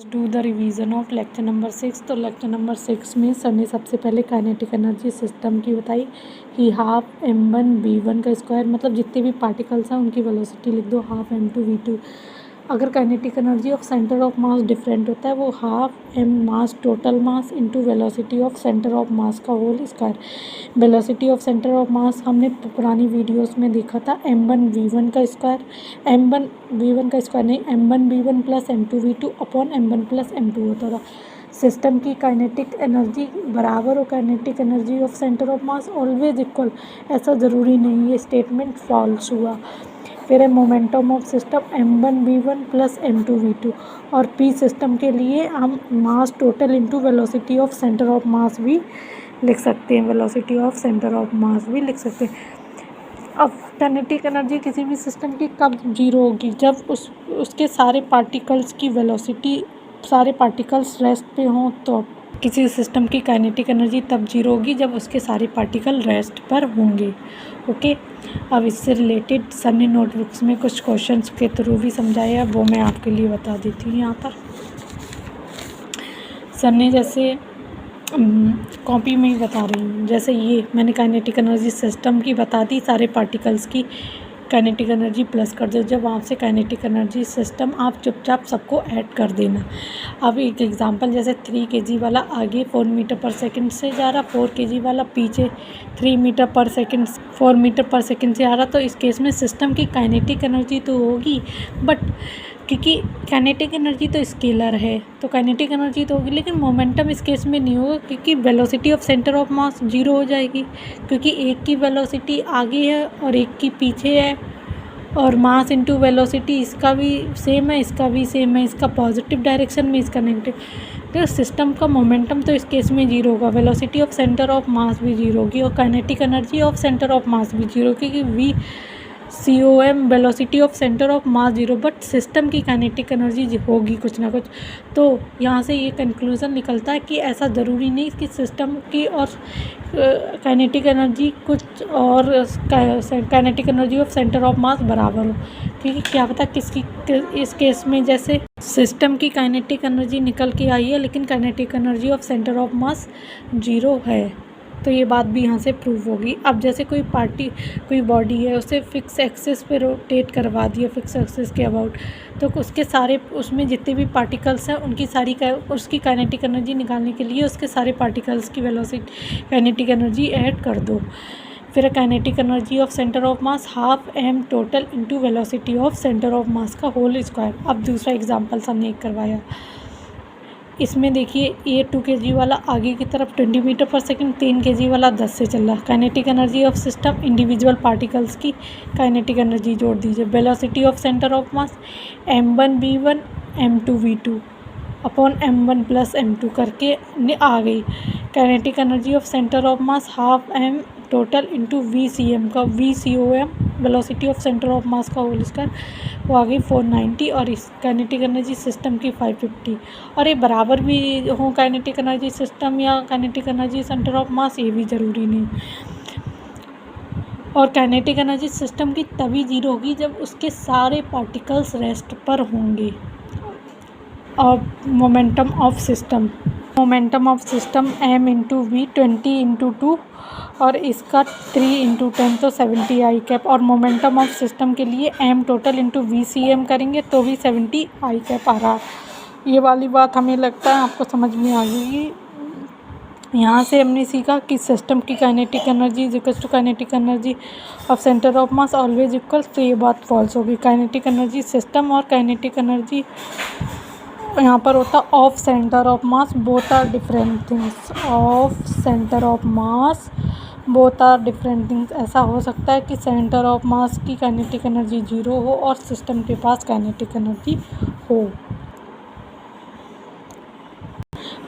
Do the revision of lecture number 6। तो lecture number 6 में sir ने सबसे पहले काइनेटिक एनर्जी सिस्टम की बताई कि हाफ m1v1 का स्क्वायर, मतलब जितने भी पार्टिकल्स हैं उनकी वेलोसिटी लिख दो हाफ m2v2। अगर kinetic energy of centre of mass different होता है वो half m mass total mass into velocity of centre of mass का whole square. Velocity of centre of mass हमने पुरानी वीडियोस में देखा था m1v1 का स्क्वायर, m1v1 का स्क्वायर नहीं, m1v1 plus m2v2 upon m1 plus m2 होता था। सिस्टम की काइनेटिक एनर्जी बराबर हो kinetic energy of centre of mass always equal, ऐसा ज़रूरी नहीं, ये स्टेटमेंट फॉल्स हुआ। फिर है momentum of system m1v1 plus m2v2, और पी सिस्टम के लिए हम mass total into velocity of centre of मास भी लिख सकते हैं, वेलोसिटी ऑफ सेंटर ऑफ मास भी लिख सकते हैं। अब काइनेटिक एनर्जी किसी भी सिस्टम की कब जीरो होगी, जब उसके सारे पार्टिकल्स की वेलोसिटी, सारे पार्टिकल्स रेस्ट पे हों, तो किसी सिस्टम की काइनेटिक एनर्जी तब जीरो होगी जब उसके सारे पार्टिकल रेस्ट पर होंगे। ओके, अब इससे रिलेटेड सर ने नोटबुक्स में कुछ क्वेश्चंस के थ्रू भी समझाया, वो मैं आपके लिए बता देती हूँ। यहाँ पर सर ने जैसे कॉपी में ही बता रही हूँ, जैसे ये मैंने काइनेटिक एनर्जी सिस्टम की बता दी, सारे पार्टिकल्स की काइनेटिक एनर्जी प्लस कर दो। जब आपसे काइनेटिक एनर्जी सिस्टम, आप चुपचाप सबको ऐड कर देना। अब एक एग्जांपल, जैसे 3 kg वाला आगे 4 मीटर पर सेकंड से जा रहा, 4 kg वाला पीछे 3 मीटर पर सेकंड 4 मीटर पर सेकंड से आ रहा, तो इस केस में सिस्टम की काइनेटिक एनर्जी तो होगी, बट क्योंकि काइनेटिक एनर्जी तो स्केलर है तो काइनेटिक एनर्जी तो होगी, लेकिन मोमेंटम इस केस में नहीं होगा, क्योंकि velocity of centre of mass zero हो जाएगी, क्योंकि एक की वेलोसिटी आगे है और एक की पीछे है, और मास इंटू वेलोसिटी इसका भी सेम है, इसका भी सेम है, इसका पॉजिटिव डायरेक्शन में, इसका नेगेटिव। तो सिस्टम का मोमेंटम तो इस केस में जीरो होगा, वेलोसिटी ऑफ सेंटर ऑफ मास भी जीरो होगी, और kinetic energy of centre of मास भी जीरो, क्योंकि VCOM velocity of centre of mass zero, but system की काइनेटिक एनर्जी होगी कुछ ना कुछ। तो यहाँ से ये कंक्लूज़न निकलता है कि ऐसा ज़रूरी नहीं कि सिस्टम की और काइनेटिक एनर्जी कुछ और kinetic energy of centre of मास बराबर हो, क्योंकि क्या पता किसकी इस केस में जैसे सिस्टम की काइनेटिक एनर्जी निकल के आई है लेकिन kinetic energy of centre of mass zero है, तो ये बात भी यहाँ से प्रूव होगी। अब जैसे कोई बॉडी है, उसे फिक्स एक्सिस पे रोटेट करवा दिया, फिक्स एक्सिस के अबाउट, तो उसके सारे उसमें जितने भी पार्टिकल्स हैं उनकी सारी उसकी काइनेटिक एनर्जी निकालने के लिए उसके सारे पार्टिकल्स की वेलोसिटी काइनेटिक एनर्जी ऐड कर दो। फिर kinetic energy of centre of mass half m total into velocity of centre of mass का होल स्क्वायर। अब दूसरा एग्जाम्पल हमने एक करवाया, इसमें देखिए ये 2 kg वाला आगे की तरफ 20 मीटर पर सेकंड, 3 kg वाला 10 से चल रहा। Kinetic energy of system individual particles की काइनेटिक एनर्जी जोड़ दीजिए। Velocity of centre of mass m1v1 m2v2 upon m1 plus m2 करके आ गई। Kinetic energy of centre of mass half m total into VCM का VCOM velocity of centre of mass का whole square, वो आ गई 490, और इस काइनेटिक एनर्जी सिस्टम की 550। और ये बराबर भी हो काइनेटिक एनर्जी सिस्टम या काइनेटिक एनर्जी सेंटर ऑफ मास, ये भी ज़रूरी नहीं। और काइनेटिक एनर्जी सिस्टम की तभी जीरो होगी जब उसके सारे पार्टिकल्स रेस्ट पर होंगे। और momentum of system m into V 20 into 2 और इसका 3 इंटू 10 तो 70 आई कैप। और मोमेंटम ऑफ सिस्टम के लिए m टोटल इंटू VCM करेंगे तो भी 70 आई कैप आ रहा। ये वाली बात हमें लगता है आपको समझ में आ गई। यहाँ से हमने सीखा कि सिस्टम की kinetic energy is equal to kinetic energy of centre of mass always equal, तो ये बात फॉल्स होगी। काइनेटिक एनर्जी सिस्टम और काइनेटिक एनर्जी यहाँ पर होता of centre of mass, both are different things. Of centre of mass both are different things. ऐसा हो सकता है कि सेंटर ऑफ मास की काइनेटिक एनर्जी जीरो हो और सिस्टम के पास काइनेटिक एनर्जी हो।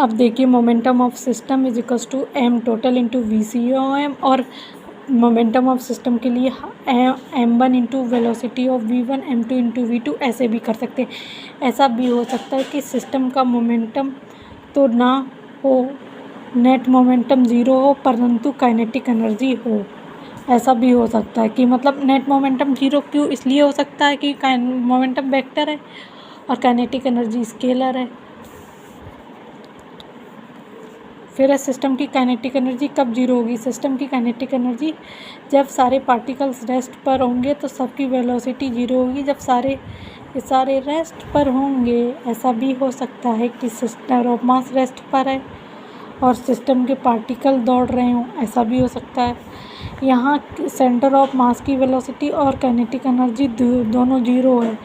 अब देखिए momentum of system is equals to m total into VCOM, और मोमेंटम ऑफ सिस्टम के लिए m1 into velocity of V1 m2 into V2, ऐसे भी कर सकते हैं। ऐसा भी हो सकता है कि सिस्टम का मोमेंटम तो ना हो, नेट मोमेंटम ज़ीरो हो, परंतु काइनेटिक एनर्जी हो। ऐसा भी हो सकता है कि मतलब नेट मोमेंटम जीरो क्यों इसलिए हो सकता है कि मोमेंटम वेक्टर है और काइनेटिक एनर्जी स्केलर है, फिर है सिस्टम की काइनेटिक एनर्जी कब जीरो होगी। सिस्टम की काइनेटिक एनर्जी जब सारे पार्टिकल्स रेस्ट पर होंगे तो सबकी वेलोसिटी जीरो होगी। जब सारे रेस्ट पर होंगे, ऐसा भी हो सकता है कि सेंटर ऑफ मास रेस्ट पर है और सिस्टम के पार्टिकल दौड़ रहे हों, ऐसा भी हो सकता है। यहाँ सेंटर ऑफ मास की वेलोसिटी और काइनेटिक एनर्जी दोनों जीरो है।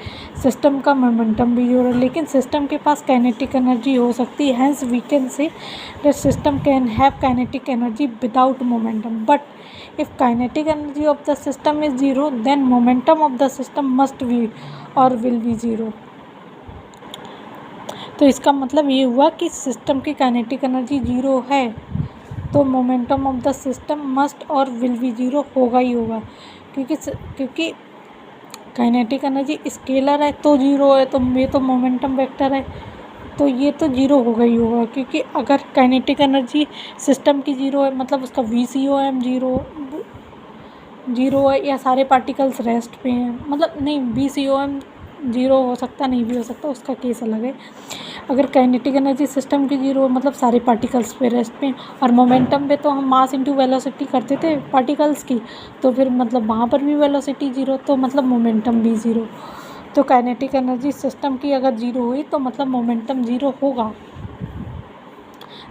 सिस्टम का मोमेंटम भी जीरो है, लेकिन सिस्टम के पास काइनेटिक एनर्जी हो सकती है। Hence we can say that system can have kinetic energy without momentum, but if kinetic energy of the system is zero then momentum of the system must be और will be zero. तो इसका मतलब ये हुआ कि system की kinetic energy zero है तो momentum of the system must और विल बी जीरो होगा ही होगा, क्योंकि काइनेटिक एनर्जी स्केलर है तो जीरो है, तो ये तो मोमेंटम वेक्टर है तो ये तो जीरो होगा ही होगा। क्योंकि अगर काइनेटिक एनर्जी सिस्टम की जीरो है मतलब उसका VCOM जीरो है, या सारे पार्टिकल्स रेस्ट पे हैं, मतलब नहीं VCOM जीरो हो सकता, नहीं भी हो सकता, उसका केस अलग है। अगर काइनेटिक एनर्जी सिस्टम की जीरो मतलब सारे पार्टिकल्स पे रेस्ट पे, और मोमेंटम पे तो हम मास इंटू वेलोसिटी करते थे पार्टिकल्स की, तो फिर मतलब वहाँ पर भी वेलोसिटी जीरो, तो मतलब मोमेंटम भी ज़ीरो। तो काइनेटिक एनर्जी सिस्टम की अगर जीरो हुई तो मतलब मोमेंटम ज़ीरो होगा।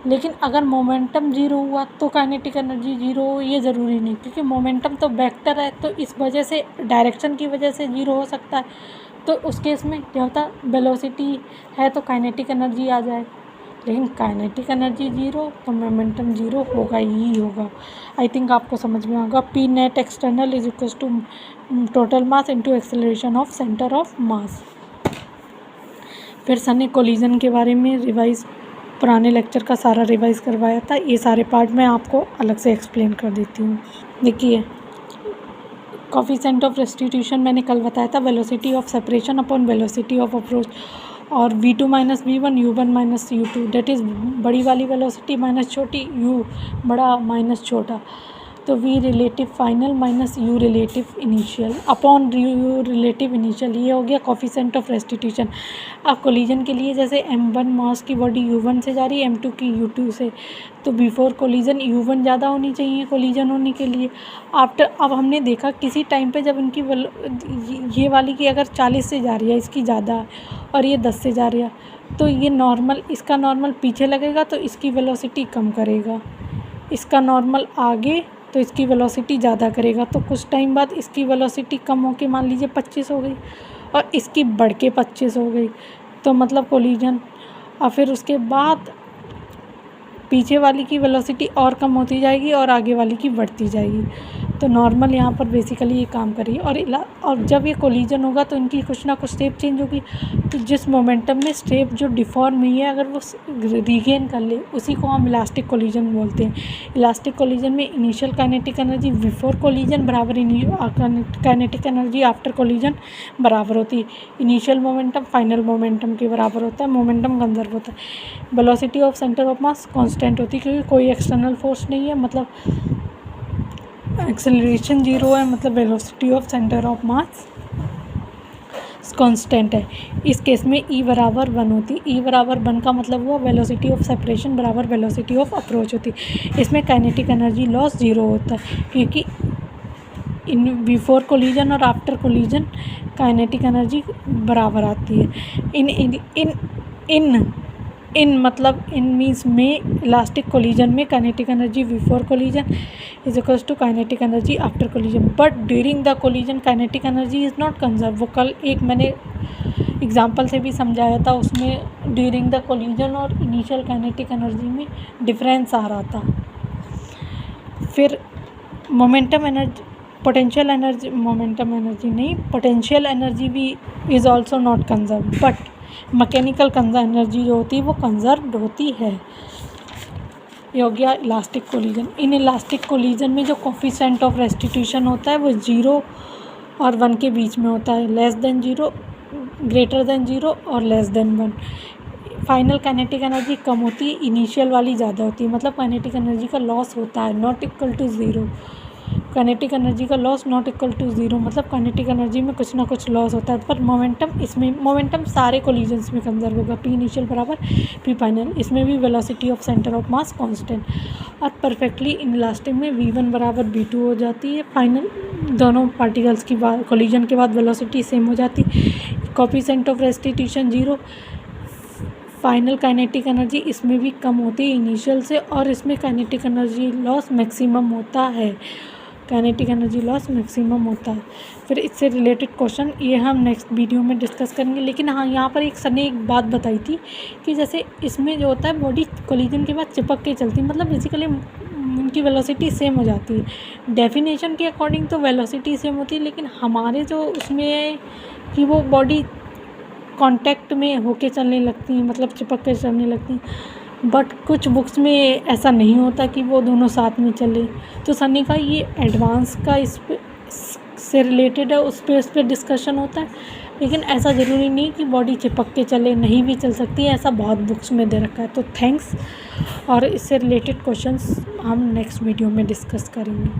लेकिन अगर मोमेंटम जीरो हुआ तो काइनेटिक एनर्जी जीरो हो, ये ज़रूरी नहीं, क्योंकि मोमेंटम तो वेक्टर है, तो इस वजह से डायरेक्शन की वजह से जीरो हो सकता है। तो उस केस में क्या होता है, वेलोसिटी है तो काइनेटिक एनर्जी आ जाए, लेकिन काइनेटिक एनर्जी जीरो तो मोमेंटम जीरो होगा ही होगा। आई थिंक आपको समझ में होगा। P net external is equal to total mass into acceleration of centre of mass. फिर सर ने कोलिजन के बारे में रिवाइज, पुराने लेक्चर का सारा रिवाइज करवाया था, ये सारे पार्ट मैं आपको अलग से एक्सप्लेन कर देती हूँ। देखिए, कोफिशिएंट ऑफ रेस्टिट्यूशन मैंने कल बताया था, velocity of separation upon velocity of approach, और V2 minus V1 U1 minus U2, that is बड़ी वाली वेलोसिटी माइनस छोटी, U बड़ा माइनस छोटा, तो V relative final minus U relative initial upon U relative initial, ये हो गया कोफिशिएंट ऑफ रेस्टिट्यूशन। अब कोलिजन के लिए जैसे M1 मास की बॉडी U1 से जा रही है M2 की U2 से, तो बिफोर कोलिजन U1 ज़्यादा होनी चाहिए कोलिजन होने के लिए। आफ्टर, अब हमने देखा किसी टाइम पे जब इनकी ये वाली की अगर 40 से जा रही है, इसकी ज़्यादा और ये 10 से जा रही है, तो ये नॉर्मल, इसका नॉर्मल पीछे लगेगा तो इसकी वेलोसिटी कम करेगा, इसका नॉर्मल आगे तो इसकी वेलोसिटी ज़्यादा करेगा। तो कुछ टाइम बाद इसकी वेलोसिटी कम होकर मान लीजिए 25 हो गई और इसकी बढ़ के 25 हो गई, तो मतलब कोलिजन। और फिर उसके बाद पीछे वाली की वेलोसिटी और कम होती जाएगी और आगे वाली की बढ़ती जाएगी। तो नॉर्मल यहाँ पर बेसिकली ये काम करिए। और जब ये कोलिजन होगा तो इनकी कुछ ना कुछ शेप चेंज होगी, तो जिस मोमेंटम में शेप जो डिफॉर्म हुई है अगर वो रीगेन कर ले, उसी को हम इलास्टिक कोलिजन बोलते हैं। इलास्टिक कोलिजन में initial kinetic energy before collision बराबर काइनेटिक एनर्जी आफ्टर कोलिजन बराबर होती है। इनिशियल मोमेंटम फाइनल मोमेंटम के बराबर होता है, मोमेंटम कंजर्व होता है। Velocity of centre of mass constant होती है, क्योंकि कोई एक्सटर्नल फोर्स नहीं है, मतलब एक्सेलरेशन जीरो है, मतलब velocity of centre of mass constant है। इस केस में E बराबर 1 होती। E बराबर 1 का मतलब हुआ वेलोसिटी ऑफ सेपरेशन बराबर वेलोसिटी ऑफ अप्रोच होती। इसमें काइनेटिक एनर्जी लॉस जीरो होता है, क्योंकि इन बिफोर कोलिजन और आफ्टर कोलिजन काइनेटिक एनर्जी बराबर आती है। इन मतलब इन मीन्स में इलास्टिक कोलिजन में kinetic energy before collision is equals to kinetic energy after collision, but during the collision kinetic energy is not conserve. वो कल एक मैंने एग्जांपल से भी समझाया था, उसमें ड्यूरिंग द कोलिजन और इनिशियल काइनेटिक एनर्जी में डिफरेंस आ रहा था। फिर पोटेंशियल एनर्जी भी is also not conserve, but mechanical energy जो होती है वो कंजर्व्ड होती है। ये हो गया elastic collision. In elastic collision में जो कोफिशिएंट ऑफ रेस्टिट्यूशन होता है वो 0 और 1 के बीच में होता है, लेस देन 0, ग्रेटर देन 0 और less than 1। Final kinetic energy कम होती है, इनिशियल वाली ज़्यादा होती है, मतलब काइनेटिक एनर्जी का लॉस होता है, not equal to 0। Kinetic energy का loss not equal to zero, मतलब काइनेटिक एनर्जी में कुछ ना कुछ लॉस होता है, पर मोमेंटम सारे कोलिजन्स में कंजर्व होगा। पी इनिशियल बराबर पी फाइनल, इसमें भी velocity of centre of mass constant, और परफेक्टली इनलास्टिक में v1 बराबर v2 हो जाती है। फाइनल दोनों पार्टिकल्स की कोलिजन के बाद वेलोसिटी सेम हो जाती है। Coefficient of restitution 0। Final kinetic energy इसमें भी कम होती है इनिशियल से, और इसमें काइनेटिक एनर्जी लॉस मैक्सिमम होता है। काइनेटिक एनर्जी लॉस मैक्सिमम होता है। फिर इससे रिलेटेड क्वेश्चन ये हम नेक्स्ट वीडियो में डिस्कस करेंगे। लेकिन हाँ, यहाँ पर एक सर ने एक बात बताई थी कि जैसे इसमें जो होता है बॉडी कोलिजन के बाद चिपक के चलती है, मतलब बेसिकली उनकी वेलोसिटी सेम हो जाती है। डेफिनेशन के अकॉर्डिंग तो वेलोसिटी सेम होती है, लेकिन हमारे जो उसमें कि वो बॉडी कांटेक्ट में होके चलने लगती हैं, मतलब चिपक के चलने लगती हैं। बट कुछ बुक्स में ऐसा नहीं होता कि वो दोनों साथ में चले। तो सर ने कहा ये एडवांस का इस से रिलेटेड है, उस पर डिस्कशन होता है, लेकिन ऐसा ज़रूरी नहीं कि बॉडी चिपक के चले, नहीं भी चल सकती है, ऐसा बहुत बुक्स में दे रखा है। तो थैंक्स, और इससे रिलेटेड क्वेश्चंस हम नेक्स्ट वीडियो में डिस्कस करेंगे।